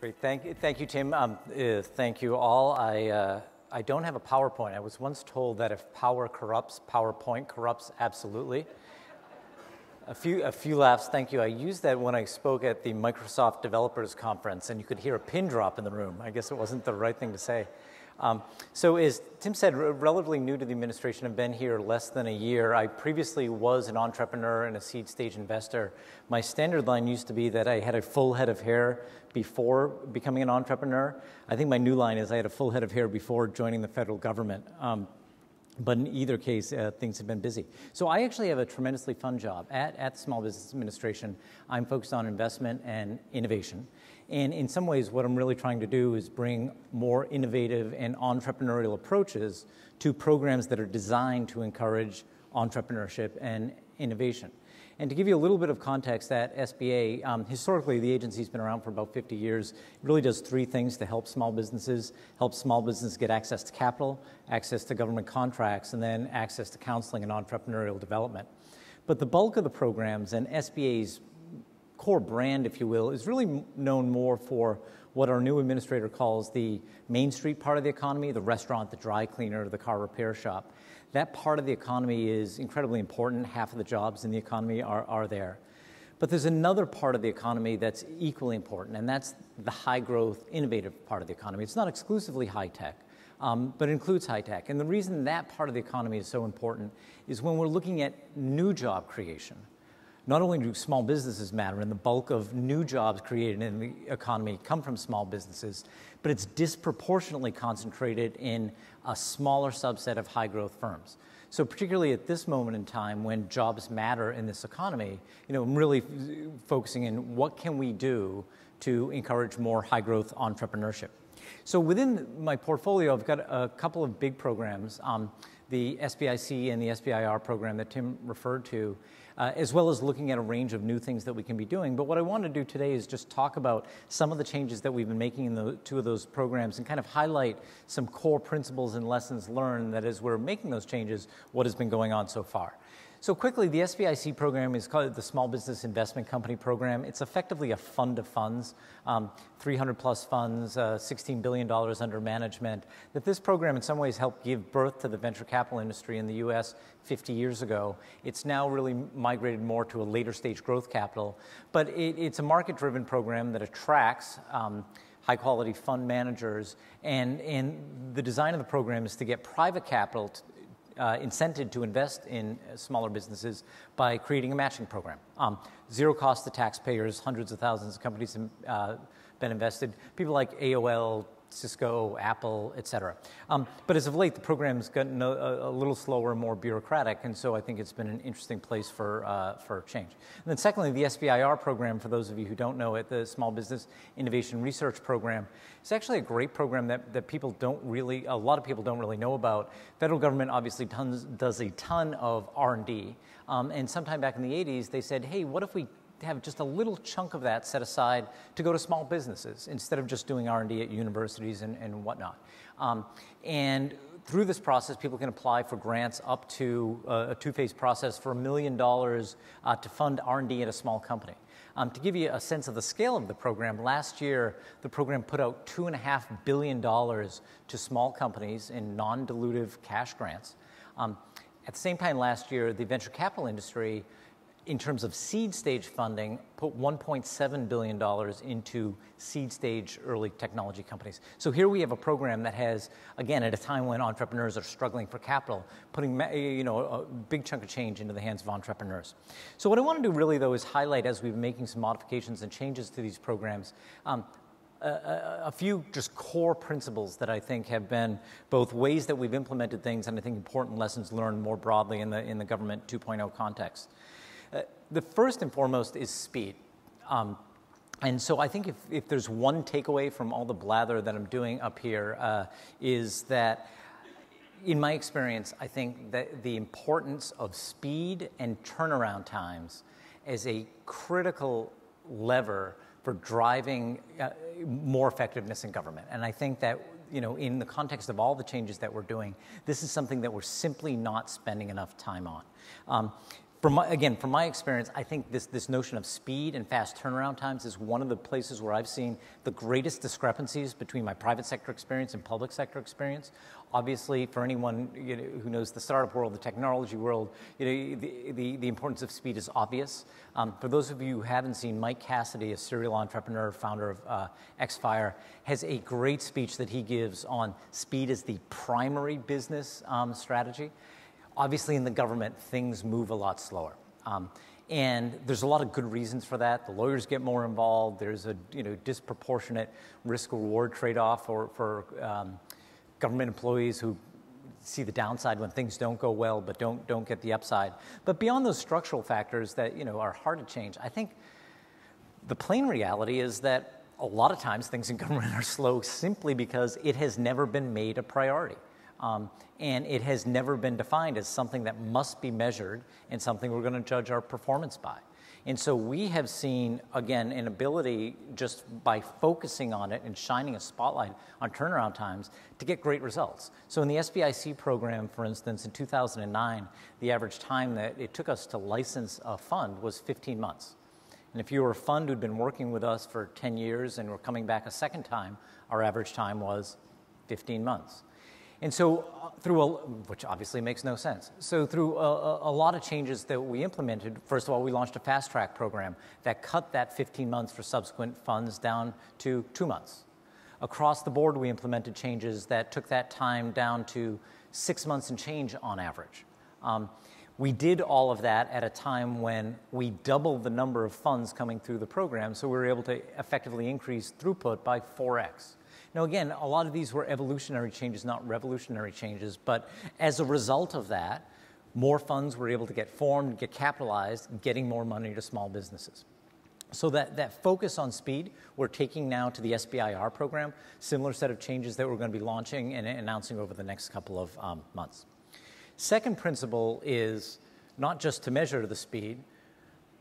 Great, thank you, Tim. Thank you all. I don't have a PowerPoint. I was once told that if power corrupts, PowerPoint corrupts absolutely. A few laughs, thank you. I used that when I spoke at the Microsoft Developers Conference, and you could hear a pin drop in the room. I guess it wasn't the right thing to say. So as Tim said, relatively new to the administration. I've been here less than a year. I previously was an entrepreneur and a seed stage investor. My standard line used to be that I had a full head of hair before becoming an entrepreneur. I think my new line is I had a full head of hair before joining the federal government. But in either case, things have been busy. So I actually have a tremendously fun job. At the Small Business Administration, I'm focused on investment and innovation. And in some ways, what I'm really trying to do is bring more innovative and entrepreneurial approaches to programs that are designed to encourage entrepreneurship and innovation. And to give you a little bit of context, at SBA, historically, the agency's been around for about 50 years. It really does three things to help small businesses get access to capital, access to government contracts, and then access to counseling and entrepreneurial development. But the bulk of the programs, and SBA's core brand, if you will, is really known more for what our new administrator calls the Main Street part of the economy, the restaurant, the dry cleaner, the car repair shop. That part of the economy is incredibly important. Half of the jobs in the economy are there. But there's another part of the economy that's equally important, and that's the high-growth, innovative part of the economy. It's not exclusively high-tech, but it includes high-tech. And the reason that part of the economy is so important is when we're looking at new job creation. Not only do small businesses matter, and the bulk of new jobs created in the economy come from small businesses, but it's disproportionately concentrated in a smaller subset of high-growth firms. So particularly at this moment in time when jobs matter in this economy, I'm really focusing in what can we do to encourage more high-growth entrepreneurship. So within my portfolio, I've got a couple of big programs, the SBIC and the SBIR program that Tim referred to, as well as looking at a range of new things that we can be doing. But what I want to do today is just talk about some of the changes that we've been making in the two of those programs and kind of highlight some core principles and lessons learned that as we're making those changes, what has been going on so far. So quickly, the SBIC program is called the Small Business Investment Company Program. It's effectively a fund of funds, 300 plus funds, $16 billion under management. That this program in some ways helped give birth to the venture capital industry in the US 50 years ago. It's now really migrated more to a later stage growth capital, but it's a market-driven program that attracts high-quality fund managers, and the design of the program is to get private capital incented to invest in smaller businesses by creating a matching program. Zero cost to taxpayers, hundreds of thousands of companies have been invested, people like AOL, Cisco, Apple, et cetera. But as of late, the program's gotten a little slower, more bureaucratic, and so I think it's been an interesting place for change. And then secondly, the SBIR program, for those of you who don't know it, the Small Business Innovation Research Program, it's actually a great program that a lot of people don't really know about. Federal government obviously does a ton of R&D, and sometime back in the 80s, they said, hey, what if we have just a little chunk of that set aside to go to small businesses instead of just doing R&D at universities and whatnot. And through this process, people can apply for grants up to a two-phase process for $1 million to fund R&D at a small company. To give you a sense of the scale of the program, last year, the program put out $2.5 billion to small companies in non-dilutive cash grants. At the same time last year, the venture capital industry, in terms of seed stage funding, put $1.7 billion into seed stage early technology companies. So here we have a program that has, again, at a time when entrepreneurs are struggling for capital, putting a big chunk of change into the hands of entrepreneurs. So what I want to do really, though, is highlight, as we've been making some modifications and changes to these programs, a few just core principles that I think have been both ways that we've implemented things and I think important lessons learned more broadly in the government 2.0 context. The first and foremost is speed. And so I think if there's one takeaway from all the blather that I'm doing up here is that, in my experience, I think that the importance of speed and turnaround times is a critical lever for driving more effectiveness in government. And I think that, in the context of all the changes that we're doing, this is something that we're simply not spending enough time on. from my experience, I think this notion of speed and fast turnaround times is one of the places where I've seen the greatest discrepancies between my private sector experience and public sector experience. Obviously, for anyone who knows the startup world, the technology world, the importance of speed is obvious. For those of you who haven't seen, Mike Cassidy, a serial entrepreneur, founder of SBIR, has a great speech that he gives on speed as the primary business strategy. Obviously, in the government, things move a lot slower. And there's a lot of good reasons for that. The lawyers get more involved. There's a disproportionate risk-reward trade-off for government employees who see the downside when things don't go well but don't get the upside. But beyond those structural factors that are hard to change, I think the plain reality is that a lot of times things in government are slow simply because it has never been made a priority. And it has never been defined as something that must be measured and something we're going to judge our performance by. And so we have seen, again, an ability just by focusing on it and shining a spotlight on turnaround times to get great results. So in the SBIC program, for instance, in 2009, the average time that it took us to license a fund was 15 months. And if you were a fund who'd been working with us for 10 years and were coming back a second time, our average time was 15 months. And so which obviously makes no sense. So through a lot of changes that we implemented, first of all, we launched a fast track program that cut that 15 months for subsequent funds down to 2 months. Across the board, we implemented changes that took that time down to 6 months and change on average. We did all of that at a time when we doubled the number of funds coming through the program, so we were able to effectively increase throughput by 4x. Now, again, a lot of these were evolutionary changes, not revolutionary changes, but as a result of that, more funds were able to get formed, get capitalized, getting more money to small businesses. So that focus on speed, we're taking now to the SBIR program, similar set of changes that we're going to be launching and announcing over the next couple of months. Second principle is not just to measure the speed,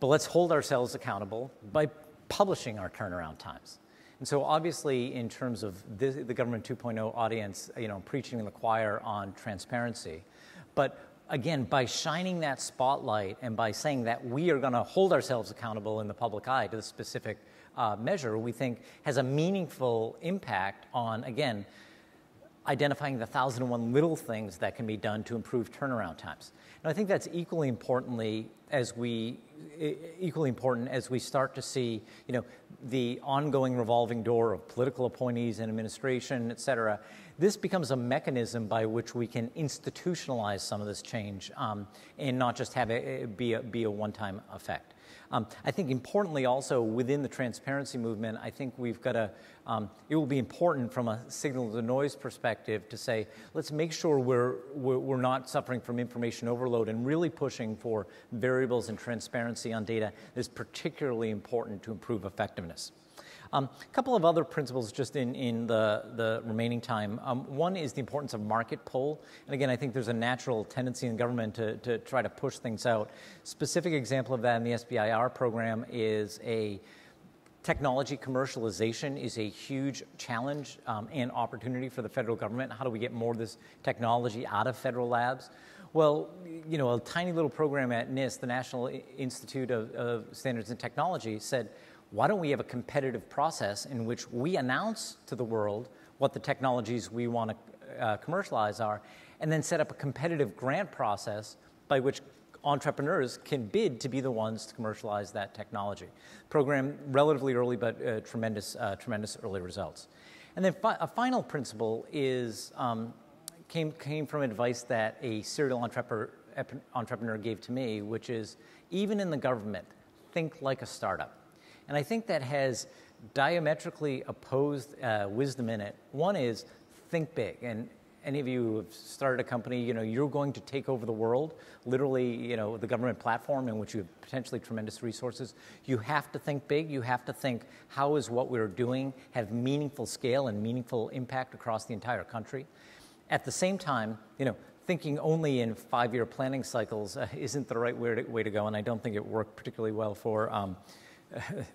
but let's hold ourselves accountable by publishing our turnaround times. And so obviously, in terms of the Government 2.0 audience, preaching in the choir on transparency. But again, by shining that spotlight and by saying that we are going to hold ourselves accountable in the public eye to the specific measure, we think has a meaningful impact on, again, identifying the 1,001 little things that can be done to improve turnaround times. And I think that's equally important as we start to see, the ongoing revolving door of political appointees and administration, et cetera. This becomes a mechanism by which we can institutionalize some of this change and not just have it be a one-time effect. I think importantly also within the transparency movement, I think we've got to, it will be important from a signal to noise perspective to say, let's make sure we're not suffering from information overload and really pushing for variables and transparency on data that is particularly important to improve effectiveness. A couple of other principles just in the remaining time. One is the importance of market pull. And again, I think there's a natural tendency in government to try to push things out. Specific example of that in the SBIR program is technology commercialization is a huge challenge and opportunity for the federal government. How do we get more of this technology out of federal labs? Well, a tiny little program at NIST, the National Institute of Standards and Technology, said, why don't we have a competitive process in which we announce to the world what the technologies we want to commercialize are, and then set up a competitive grant process by which entrepreneurs can bid to be the ones to commercialize that technology. Program relatively early, but tremendous early results. And then a final principle is came from advice that a serial entrepreneur gave to me, which is even in the government, think like a startup. And I think that has diametrically opposed wisdom in it. One is think big. And any of you who have started a company, you're going to take over the world, literally, the government platform in which you have potentially tremendous resources. You have to think big. You have to think, how is what we're doing have meaningful scale and meaningful impact across the entire country? At the same time, thinking only in 5-year planning cycles isn't the right way to go, and I don't think it worked particularly well for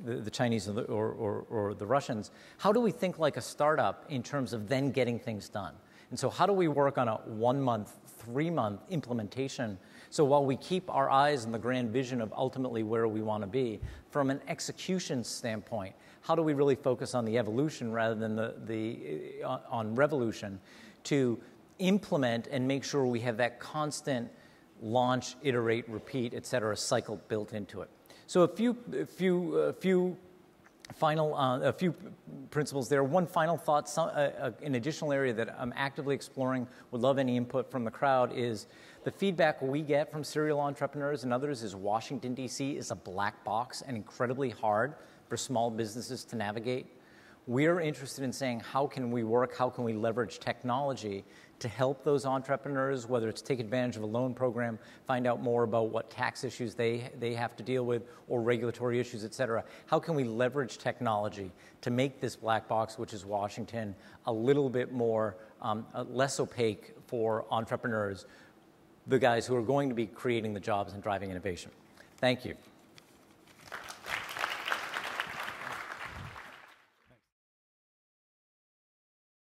the Chinese or the Russians. How do we think like a startup in terms of then getting things done? And so how do we work on a 1-month, 3-month implementation So while we keep our eyes on the grand vision of ultimately where we want to be, from an execution standpoint, how do we really focus on the evolution rather than on revolution to implement and make sure we have that constant launch, iterate, repeat, et cetera, cycle built into it. So a few principles there. One final thought, an additional area that I'm actively exploring, would love any input from the crowd, is the feedback we get from serial entrepreneurs and others is Washington, D.C. is a black box and incredibly hard for small businesses to navigate. We're interested in saying, how can we work, how can we leverage technology to help those entrepreneurs, whether it's take advantage of a loan program, find out more about what tax issues they have to deal with, or regulatory issues, et cetera. How can we leverage technology to make this black box, which is Washington, a little bit more, less opaque for entrepreneurs, the guys who are going to be creating the jobs and driving innovation? Thank you.